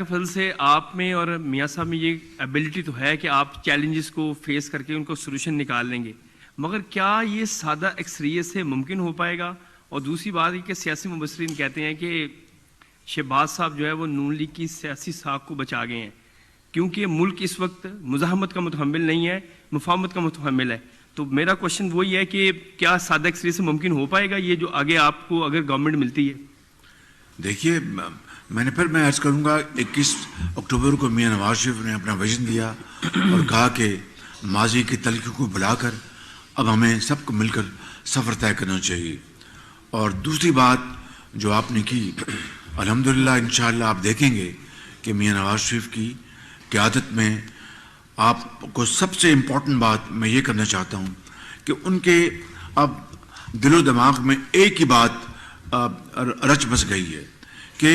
فضل سے آپ میں اور میاں صاحب میں یہ ایبلٹی تو ہے کہ آپ چیلنجز کو فیس کر کے ان کو سولوشن نکال لیں گے، مگر کیا یہ سادہ اکثریت سے ممکن ہو پائے گا؟ اور دوسری بات یہ کہ سیاسی مبصرین کہتے ہیں کہ شہباز صاحب جو ہے وہ نون لیگ کی سیاسی ساکھ کو بچا گئے ہیں، کیونکہ ملک اس وقت مزاحمت کا متحمل نہیں ہے، مفاہمت کا متحمل ہے۔ تو میرا کوشچن وہی ہے کہ کیا سادہ اکثریت سے ممکن ہو پائے گا یہ جو آگے آپ کو اگر گورنمنٹ ملتی ہے؟ دیکھیے، میں عرض کروں گا 21 اکتوبر کو میاں نواز شریف نے اپنا ویژن دیا اور کہا کہ ماضی کی تلخیوں کو بھلا کر اب ہمیں سب کو مل کر سفر طے کرنا چاہیے۔ اور دوسری بات جو آپ نے کی، الحمدللہ انشاءاللہ آپ دیکھیں گے کہ میاں نواز شریف کی قیادت میں آپ کو سب سے امپورٹنٹ بات میں یہ کرنا چاہتا ہوں کہ ان کے اب دل و دماغ میں ایک ہی بات رچ بس گئی ہے کہ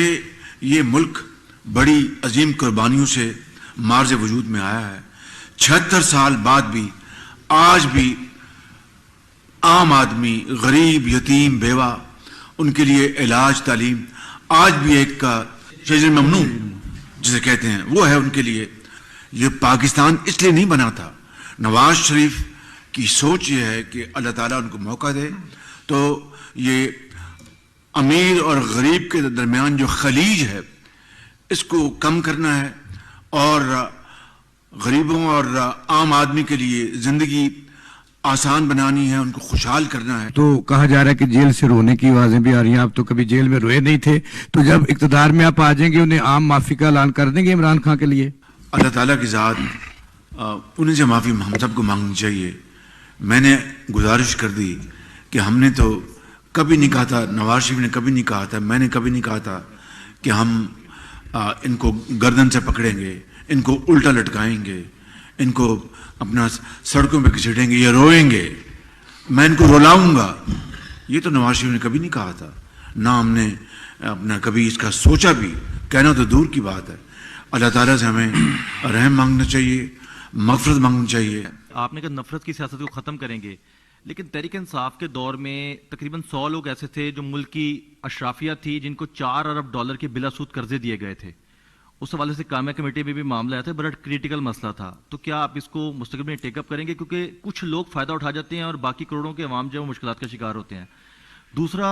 یہ ملک بڑی عظیم قربانیوں سے مارز وجود میں آیا ہے۔ 76 سال بعد بھی آج بھی عام آدمی، غریب، یتیم، بیوہ، ان کے لیے علاج، تعلیم، آج بھی ایک کا شجر ممنوع جسے کہتے ہیں وہ ہے ان کے لیے۔ یہ پاکستان اس لیے نہیں بنا تھا۔ نواز شریف کی سوچ یہ ہے کہ اللہ تعالیٰ ان کو موقع دے تو یہ امیر اور غریب کے درمیان جو خلیج ہے اس کو کم کرنا ہے اور غریبوں اور عام آدمی کے لیے زندگی آسان بنانی ہے، ان کو خوشحال کرنا ہے۔ تو کہا جا رہا ہے کہ جیل سے رونے کی آوازیں بھی آ رہی ہیں، آپ تو کبھی جیل میں روئے نہیں تھے، تو جب اقتدار میں آپ آ جائیں گے انہیں عام معافی کا اعلان کر دیں گے عمران خان کے لیے؟ اللہ تعالیٰ کی ذات انہیں سے معافی ہم سب کو مانگنی چاہیے۔ میں نے گزارش کر دی کہ ہم نے تو کبھی نہیں کہا تھا، نواز شریف نے کبھی نہیں کہا تھا، میں نے کبھی نہیں کہا تھا کہ ہم ان کو گردن سے پکڑیں گے، ان کو الٹا لٹکائیں گے، ان کو اپنا سڑکوں پہ گھسیٹیں گے یا روئیں گے، میں ان کو رلاؤں گا۔ یہ تو نواز شریف نے کبھی نہیں کہا تھا، نہ ہم نے اپنا کبھی اس کا سوچا بھی، کہنا تو دور کی بات ہے۔ اللہ تعالیٰ سے ہمیں رحم مانگنا چاہیے، مغفرت مانگنی چاہیے۔ آپ نے کہا نفرت کی سیاست کو ختم کریں گے، لیکن تحریک انصاف کے دور میں تقریباً 100 لوگ ایسے تھے جو ملک کی اشرافیہ تھی جن کو $4 ارب کے بلا سود قرضے دیے گئے تھے۔ اس حوالے سے کامیہ کمیٹی میں بھی معاملہ آیا تھا، بڑا کریٹیکل مسئلہ تھا۔ تو کیا آپ اس کو مستقبل میں ٹیک اپ کریں گے؟ کیونکہ کچھ لوگ فائدہ اٹھا جاتے ہیں اور باقی کروڑوں کے عوام جو ہے وہ مشکلات کا شکار ہوتے ہیں۔ دوسرا،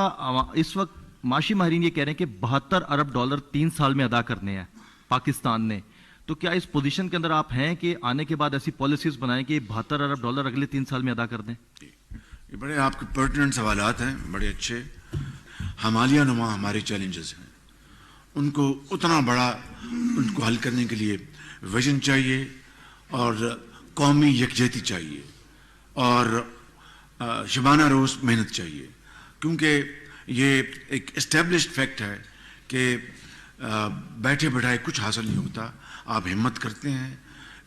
اس وقت معاشی ماہرین یہ کہہ رہے ہیں کہ $72 ارب 3 سال میں ادا کرنے ہیں پاکستان نے۔ تو کیا اس پوزیشن کے اندر آپ ہیں کہ آنے کے بعد ایسی پالیسیز بنائیں کہ $72 ارب اگلے 3 سال میں ادا کر دیں؟ یہ بڑے آپ کے پرٹیننٹ سوالات ہیں، بڑے اچھے۔ ہمالیہ نما ہمارے چیلنجز ہیں، ان کو اتنا بڑا ان کو حل کرنے کے لیے ویژن چاہیے اور قومی یکجہتی چاہیے اور شبانہ روز محنت چاہیے، کیونکہ یہ ایک اسٹیبلشڈ فیکٹ ہے کہ بیٹھے بٹھائے کچھ حاصل نہیں ہوتا۔ آپ ہمت کرتے ہیں،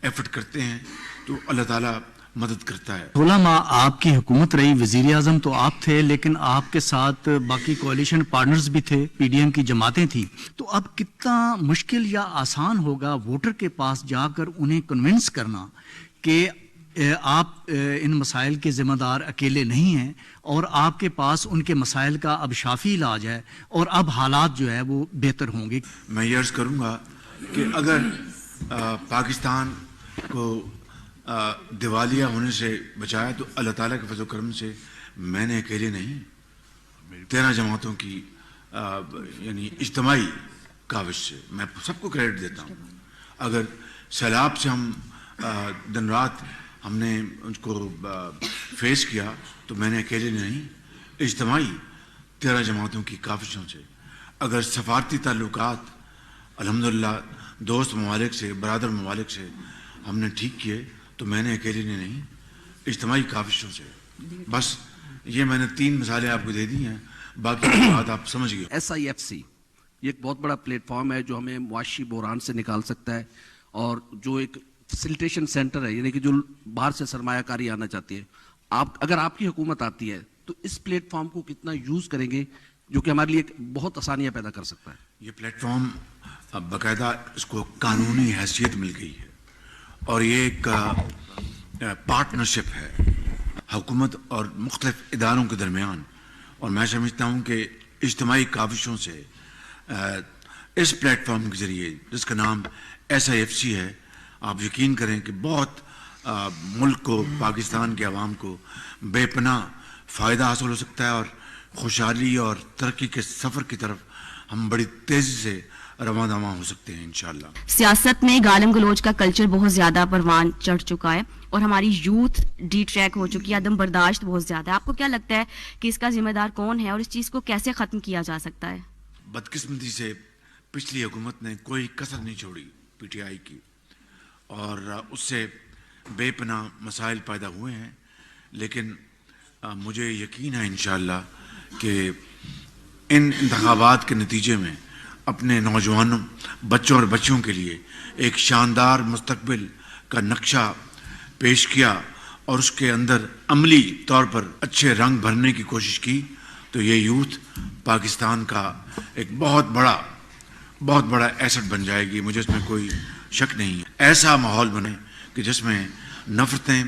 ایفرٹ کرتے ہیں تو اللہ تعالیٰ مدد کرتا ہے۔ 16 ماہ آپ کی حکومت رہی، وزیر اعظم تو آپ تھے، لیکن آپ کے ساتھ باقی کوalition پارٹنرز بھی تھے، پی ڈی ایم کی جماعتیں تھیں۔ تو اب کتنا مشکل یا آسان ہوگا ووٹر کے پاس جا کر انہیں کنونس کرنا کہ آپ ان مسائل کے ذمہ دار اکیلے نہیں ہیں اور آپ کے پاس ان کے مسائل کا اب شافی علاج ہے اور اب حالات جو ہے وہ بہتر ہوں گے؟ میں یہ عرض کروں گا کہ اگر پاکستان کو دیوالیہ ہونے سے بچایا تو اللہ تعالیٰ کے فضل و کرم سے میں نے اکیلے نہیں، 13 جماعتوں کی یعنی اجتماعی کاوش سے میں سب کو کریڈٹ دیتا ہوں۔ اگر سیلاب سے ہم دن رات ہم نے ان کو فیس کیا تو میں نے اکیلے نہیں، اجتماعی 13 جماعتوں کی کاوشوں سے۔ اگر سفارتی تعلقات الحمدللہ دوست ممالک سے، برادر ممالک سے ہم نے ٹھیک کیے تو میں نے اکیلے نے نہیں، اجتماعی کاوشوں سے۔ بس یہ میں نے 3 مثالیں آپ کو دے دی ہیں، باقی بات آپ سمجھ گئے۔ SIFC یہ ایک بہت بڑا پلیٹ فارم ہے جو ہمیں معاشی بحران سے نکال سکتا ہے، اور جو ایک فیسیلیٹیشن سینٹر ہے، یعنی کہ جو باہر سے سرمایہ کاری آنا چاہتی ہے، اگر آپ کی حکومت آتی ہے تو اس پلیٹ فارم کو کتنا یوز کریں گے جو کہ ہمارے لیے بہت آسانیاں پیدا کر سکتا ہے؟ یہ پلیٹ فارم باقاعدہ اس کو قانونی حیثیت مل گئی ہے اور یہ ایک پارٹنرشپ ہے حکومت اور مختلف اداروں کے درمیان، اور میں سمجھتا ہوں کہ اجتماعی کاوشوں سے اس پلیٹ فارم کے ذریعے جس کا نام SIFC ہے، آپ یقین کریں کہ بہت ملک کو، پاکستان کے عوام کو بے پناہ فائدہ حاصل ہو سکتا ہے، اور خوشحالی اور ترقی کے سفر کی طرف ہم بڑی تیزی سے رواں دواں ہو سکتے ہیں انشاءاللہ۔ سیاست میں گالم گلوچ کا کلچر بہت زیادہ پروان چڑھ چکا ہے اور ہماری یوتھ ڈی ٹریک ہو چکی ہے، عدم برداشت بہت زیادہ ہے۔ آپ کو کیا لگتا ہے کہ اس کا ذمہ دار کون ہے اور اس چیز کو کیسے ختم کیا جا سکتا ہے؟ بدقسمتی سے پچھلی حکومت نے کوئی کسر نہیں چھوڑی PTI کی، اور اس سے بے پناہ مسائل پیدا ہوئے ہیں، لیکن مجھے یقین ہے انشاءاللہ کہ ان انتخابات کے نتیجے میں اپنے نوجوانوں، بچوں اور بچیوں کے لیے ایک شاندار مستقبل کا نقشہ پیش کیا اور اس کے اندر عملی طور پر اچھے رنگ بھرنے کی کوشش کی، تو یہ یوتھ پاکستان کا ایک بہت بڑا ایسٹ بن جائے گی، مجھے اس میں کوئی شک نہیں ہے۔ ایسا ماحول بنے کہ جس میں نفرتیں،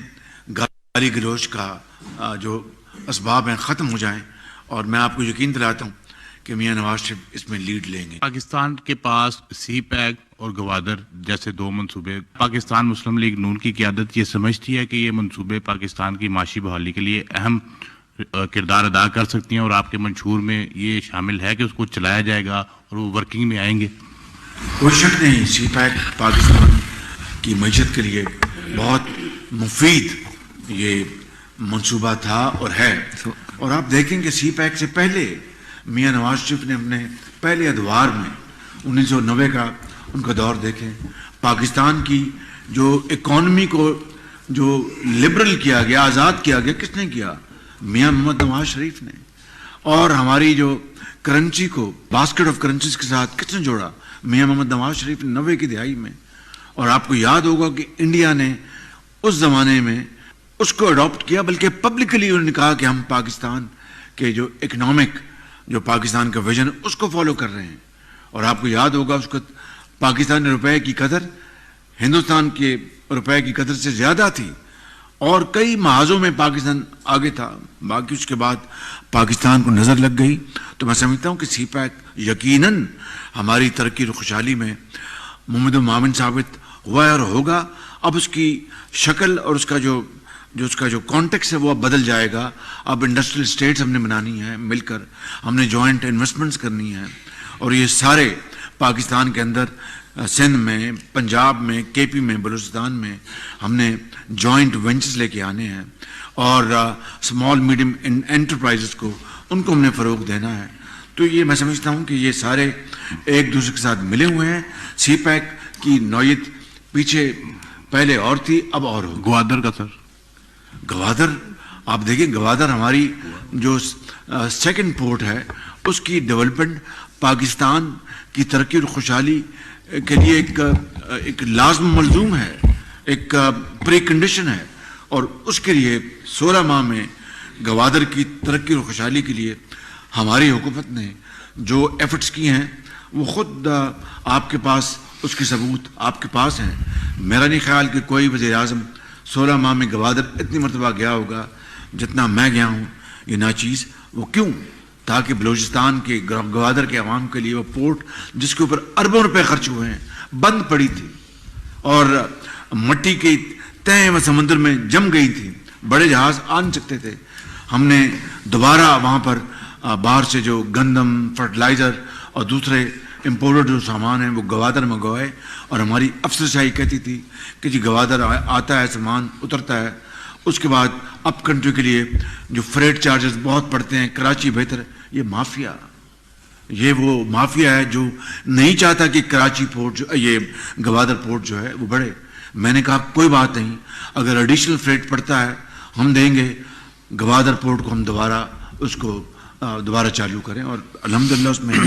گالی گلوچ کا جو اسباب ہیں ختم ہو جائیں، اور میں آپ کو یقین دلاتا ہوں کہ میاں نواز شریف اس میں لیڈ لیں گے۔ پاکستان کے پاس سی پیک اور گوادر جیسے دو منصوبے، پاکستان مسلم لیگ نون کی قیادت یہ سمجھتی ہے کہ یہ منصوبے پاکستان کی معاشی بحالی کے لیے اہم کردار ادا کر سکتی ہیں، اور آپ کے منشور میں یہ شامل ہے کہ اس کو چلایا جائے گا اور وہ ورکنگ میں آئیں گے؟ کوئی شک نہیں، سی پیک پاکستان کی معیشت کے لیے بہت مفید یہ منصوبہ تھا اور ہے، اور آپ دیکھیں کہ سی پیک سے پہلے میاں نواز شریف نے اپنے پہلے ادوار میں 1990 کا ان کا دور دیکھیں، پاکستان کی جو اکانومی کو جو لبرل کیا گیا، آزاد کیا گیا، کس نے کیا؟ میاں محمد نواز شریف نے۔ اور ہماری جو کرنسی کو باسکٹ آف کرنسیز کے ساتھ کس نے جوڑا؟ میاں محمد نواز شریف نے 90 کی دہائی میں۔ اور آپ کو یاد ہوگا کہ انڈیا نے اس زمانے میں اس کو اڈاپٹ کیا، بلکہ پبلکلی انہوں نے کہا کہ ہم پاکستان کے جو اکنامک جو پاکستان کا ویژن اس کو فالو کر رہے ہیں۔ اور آپ کو یاد ہوگا اس کو پاکستانی روپے کی قدر ہندوستان کے روپے کی قدر سے زیادہ تھی، اور کئی محاذوں میں پاکستان آگے تھا، باقی اس کے بعد پاکستان کو نظر لگ گئی۔ تو میں سمجھتا ہوں کہ سی پیک یقیناً ہماری ترقی اور خوشحالی میں ممد و معاون ثابت ہوا ہے اور ہوگا۔ اب اس کی شکل اور اس کا جو کانٹیکس ہے وہ اب بدل جائے گا۔ اب انڈسٹریل اسٹیٹس ہم نے بنانی ہے، مل کر ہم نے جوائنٹ انویسٹمنٹس کرنی ہے، اور یہ سارے پاکستان کے اندر سندھ میں، پنجاب میں، KP میں، بلوچستان میں ہم نے جوائنٹ وینچرز لے کے آنے ہیں، اور اسمال میڈیم انٹرپرائزز کو ان کو ہم نے فروغ دینا ہے۔ تو یہ میں سمجھتا ہوں کہ یہ سارے ایک دوسرے کے ساتھ ملے ہوئے ہیں۔ سی پیک کی نوعیت پیچھے پہلے اور تھی، اب اور ہو۔ گوادر کا سر؟ گوادر آپ دیکھیں، گوادر ہماری جو سیکنڈ پورٹ ہے اس کی ڈیولپمنٹ پاکستان کی ترقی اور خوشحالی کے لیے ایک لازم ملزوم ہے، ایک پری کنڈیشن ہے، اور اس کے لیے 16 ماہ میں گوادر کی ترقی اور خوشحالی کے لیے ہماری حکومت نے جو ایفرٹس کی ہیں وہ خود آپ کے پاس اس کے ثبوت آپ کے پاس ہیں۔ میرا نہیں خیال کہ کوئی وزیر اعظم 16 ماہ میں گوادر اتنی مرتبہ گیا ہوگا جتنا میں گیا ہوں، یہ ناچیز۔ وہ کیوں؟ تاکہ بلوچستان کے گوادر کے عوام کے لیے وہ پورٹ جس کے اوپر اربوں روپے خرچ ہوئے ہیں بند پڑی تھی، اور مٹی کے تہیں و سمندر میں جم گئی تھی، بڑے جہاز آ نہیں سکتے تھے۔ ہم نے دوبارہ وہاں پر باہر سے جو گندم، فرٹیلائزر اور دوسرے امپورٹڈ جو سامان ہیں وہ گوادر منگوائے، اور ہماری افسرشاہی کہتی تھی کہ جی گوادر آتا ہے، سامان اترتا ہے، اس کے بعد اپ کنٹری کے لیے جو فریٹ چارجز بہت پڑتے ہیں، کراچی بہتر۔ یہ مافیا، یہ وہ مافیا ہے جو نہیں چاہتا کہ کراچی پورٹ یہ گوادر پورٹ جو ہے وہ بڑھے۔ میں نے کہا کوئی بات نہیں، اگر ایڈیشنل فریٹ پڑتا ہے ہم دیں گے، گوادر پورٹ کو ہم دوبارہ اس کو دوبارہ چالو کریں، اور الحمدللہ اس میں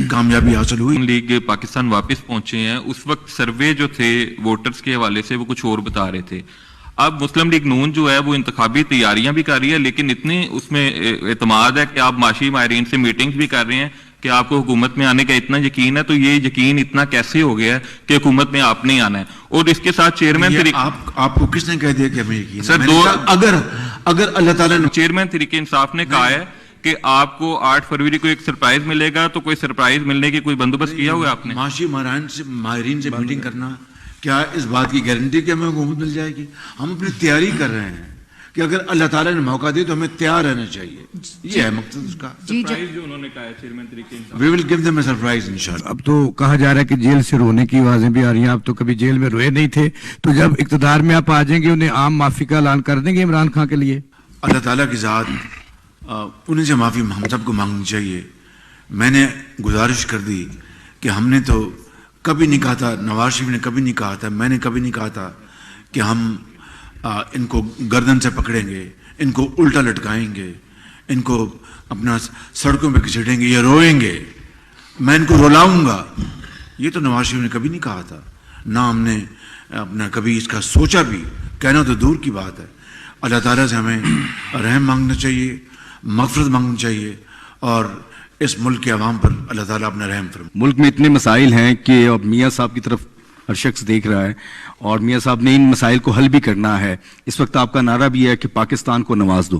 کامیابی حاصل ہوئی۔ لیگ پاکستان واپس پہنچے ہیں، اس وقت سروے جو تھے ووٹرز کے حوالے سے وہ کچھ اور بتا رہے تھے۔ اب مسلم لیگ نون جو ہے وہ انتخابی تیاریاں بھی کر رہی ہے، لیکن اتنی اس میں اعتماد ہے کہ آپ معاشی ماہرین سے میٹنگز بھی کر رہے ہیں کہ آپ کو حکومت میں آنے کا اتنا یقین ہے، تو یہ یقین اتنا کیسے ہو گیا ہے کہ حکومت میں آپ نہیں آنا ہے؟ اور اس کے ساتھ چیئرمین آپ کو کس نے کہہ دیا کہ ہمیں یقین ہے؟ سر اگر اللہ تعالیٰ نے چیئرمین تحریک انصاف نے کہا ہے کہ آپ کو 8 فروری کو ایک سرپرائز ملے گا, تو کوئی سرپرائز ملنے کی کوئی بندوبست کیا ہوا ہے آپ نے؟ معاشی ماہرین سے میٹنگ کرنا کیا اس بات کی گارنٹی کہ ہمیں حکومت مل جائے گی؟ ہم اپنی تیاری کر رہے ہیں کہ اگر اللہ تعالیٰ نے موقع دے تو ہمیں تیار رہنا چاہیے. یہ ہے مقصد اس کا. سرپرائز جو انہوں نے کہا ہے چیئرمین طریقے انصاف. We will give them a surprise انشاءاللہ. اب تو کہا جا رہا ہے کہ جیل سے رونے کی آوازیں بھی آ رہی ہیں. آپ تو کبھی جیل میں روئے نہیں تھے, تو جب اقتدار میں آپ آ جائیں گے انہیں عام معافی کا اعلان کر دیں گے عمران خان کے لیے؟ اللہ تعالیٰ کی ذات انہیں سے معافی ہم سب کو مانگنی چاہیے. میں نے گزارش کر دی کہ ہم نے تو کبھی نہیں کہا تھا, نواز شریف نے کبھی نہیں کہا تھا, میں نے کبھی نہیں کہا تھا کہ ہم ان کو گردن سے پکڑیں گے, ان کو الٹا لٹکائیں گے, ان کو اپنا سڑکوں پہ گھسیٹیں گے یا روئیں گے, میں ان کو رلاؤں گا. یہ تو نواز شریف نے کبھی نہیں کہا تھا, نہ ہم نے اپنا کبھی اس کا سوچا بھی, کہنا تو دور کی بات ہے. اللہ تعالیٰ سے ہمیں رحم مانگنا چاہیے, مغفرت مانگنی چاہیے, اور اس ملک کے عوام پر اللہ تعالیٰ اپنا رحم فرمائے. ملک میں اتنے مسائل ہیں کہ اب میاں صاحب کی طرف ہر شخص دیکھ رہا ہے, اور میاں صاحب نے ان مسائل کو حل بھی کرنا ہے. اس وقت آپ کا نعرہ بھی ہے کہ پاکستان کو نواز دو.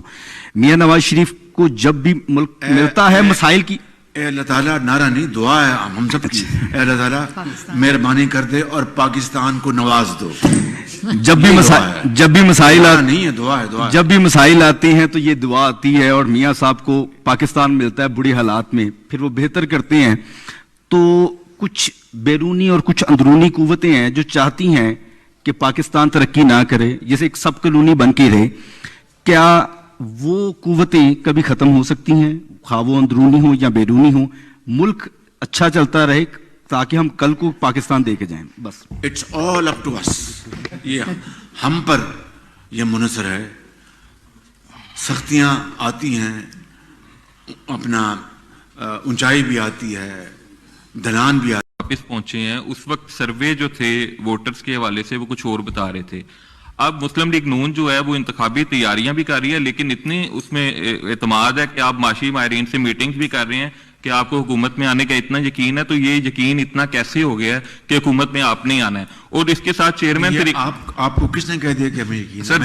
میاں نواز شریف کو جب بھی ملک ملتا ہے مسائل کی, اے اللہ تعالیٰ, نعرہ نہیں, دعا ہے ہم سب کی. اے اللہ تعالیٰ مہربانی کر دے اور پاکستان کو نواز دو. جب بھی مسائل نہیں ہے, دعا ہے, دعا ہے. جب بھی مسائل آتے ہیں تو یہ دعا آتی ہے, اور میاں صاحب کو پاکستان ملتا ہے بری حالات میں, پھر وہ بہتر کرتے ہیں. تو کچھ بیرونی اور کچھ اندرونی قوتیں ہیں جو چاہتی ہیں کہ پاکستان ترقی نہ کرے, جیسے ایک سب کلونی بن کے رہے. کیا وہ قوتیں کبھی ختم ہو سکتی ہیں, خواہ وہ اندرونی ہوں یا بیرونی ہوں, ملک اچھا چلتا رہے تاکہ ہم کل کو پاکستان دے کے جائیں؟ بس اٹس آل اپ ٹو اس. یہ ہم پر یہ منحصر ہے. سختیاں آتی ہیں, اپنا اونچائی بھی آتی ہے, ڈھلان بھی آتی. واپس پہنچے ہیں, اس وقت سروے جو تھے ووٹرز کے حوالے سے وہ کچھ اور بتا رہے تھے. اب مسلم لیگ نون جو ہے وہ انتخابی تیاریاں بھی کر رہی ہے, لیکن اتنی اس میں اعتماد ہے کہ آپ معاشی ماہرین سے میٹنگز بھی کر رہے ہیں کہ آپ کو حکومت میں آنے کا اتنا یقین ہے. تو یہ یقین اتنا کیسے ہو گیا ہے کہ حکومت میں آپ نہیں آنا ہے؟ اور اس کے ساتھ چیئرمین آپ کو کس نے کہہ دیا کہ ہمیں یقین؟ سر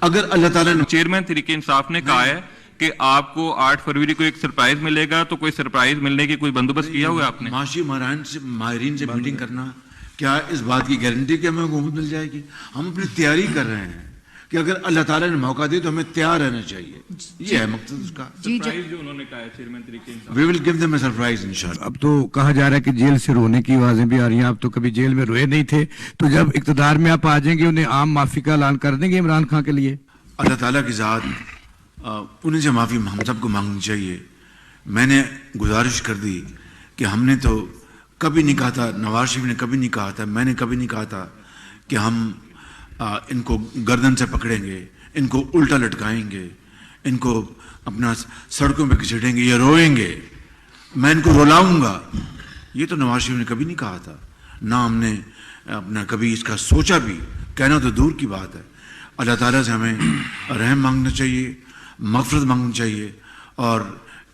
اگر اللہ تعالیٰ نے, چیئرمین طریقے انصاف نے کہا ہے کہ آپ کو 8 فروری کو ایک سرپرائز ملے گا, تو کوئی سرپرائز ملنے کی کوئی بندوبست کیا ہوا ہے آپ نے؟ معاشی ماہرین سے میٹنگ کرنا کیا اس بات کی گارنٹی کہ ہمیں حکومت مل جائے گی؟ ہم اپنی تیاری کر رہے ہیں کہ اگر اللہ تعالیٰ نے موقع دے تو ہمیں تیار رہنا چاہیے. یہ ہے مقصد اس کا. سرپرائز جو انہوں نے کہا ہے چیئرمین طریقے انصاف. We will give them a surprise انشاءاللہ. اب تو کہا جا رہا ہے کہ جیل سے رونے کی آوازیں بھی آ رہی ہیں. آپ تو کبھی جیل میں روئے نہیں تھے, تو جب اقتدار میں آپ آ جائیں گے انہیں عام معافی کا اعلان کر دیں گے عمران خان کے لیے؟ اللہ تعالیٰ کی ذات انہیں سے معافی ہم سب کو مانگنی چاہیے. میں نے گزارش کر دی کہ ہم نے تو کبھی نہیں کہا تھا, نواز شریف نے کبھی نہیں کہا تھا, میں نے کبھی نہیں کہا تھا کہ ہم ان کو گردن سے پکڑیں گے, ان کو الٹا لٹکائیں گے, ان کو اپنا سڑکوں پہ گھسیٹیں گے یا روئیں گے, میں ان کو رلاؤں گا. یہ تو نواز شریف نے کبھی نہیں کہا تھا, نہ ہم نے اپنا کبھی اس کا سوچا بھی, کہنا تو دور کی بات ہے. اللہ تعالیٰ سے ہمیں رحم مانگنا چاہیے, مغفرت مانگنی چاہیے, اور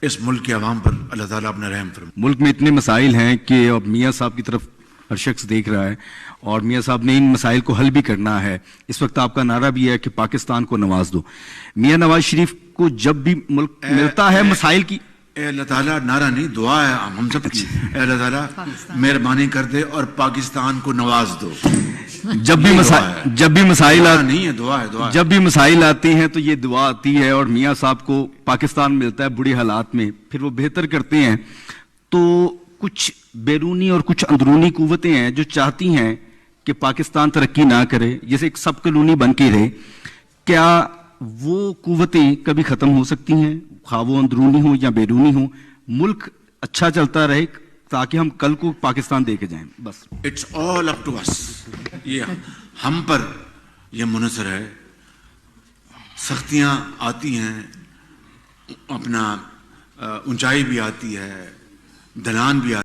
اس ملک کے عوام پر اللہ تعالیٰ اپنا رحم فرمائے. ملک میں اتنے مسائل ہیں کہ اب میاں صاحب کی طرف ہر شخص دیکھ رہا ہے, اور میاں صاحب نے ان مسائل کو حل بھی کرنا ہے. اس وقت آپ کا نعرہ بھی ہے کہ پاکستان کو نواز دو. میاں نواز شریف کو جب بھی ملک ملتا ہے مسائل کی, اے اللہ تعالیٰ, نعرہ نہیں, دعا ہے ہم سب کی. اے اللہ تعالیٰ مہربانی کر دے اور پاکستان کو نواز دو. جب بھی مسائل نہیں ہے, دعا ہے, دعا ہے. جب بھی مسائل آتے ہیں تو یہ دعا آتی ہے, اور میاں صاحب کو پاکستان ملتا ہے بری حالات میں, پھر وہ بہتر کرتے ہیں. تو کچھ بیرونی اور کچھ اندرونی قوتیں ہیں جو چاہتی ہیں کہ پاکستان ترقی نہ کرے, جیسے ایک سب کلونی بن کے رہے. کیا وہ قوتیں کبھی ختم ہو سکتی ہیں, خواہ وہ اندرونی ہوں یا بیرونی ہوں, ملک اچھا چلتا رہے تاکہ ہم کل کو پاکستان دے کے جائیں؟ بس اٹس آل اپ ٹو اس. یہ ہم پر یہ منحصر ہے. سختیاں آتی ہیں, اپنا اونچائی بھی آتی ہے, ڈھلان بھی آتی ہے.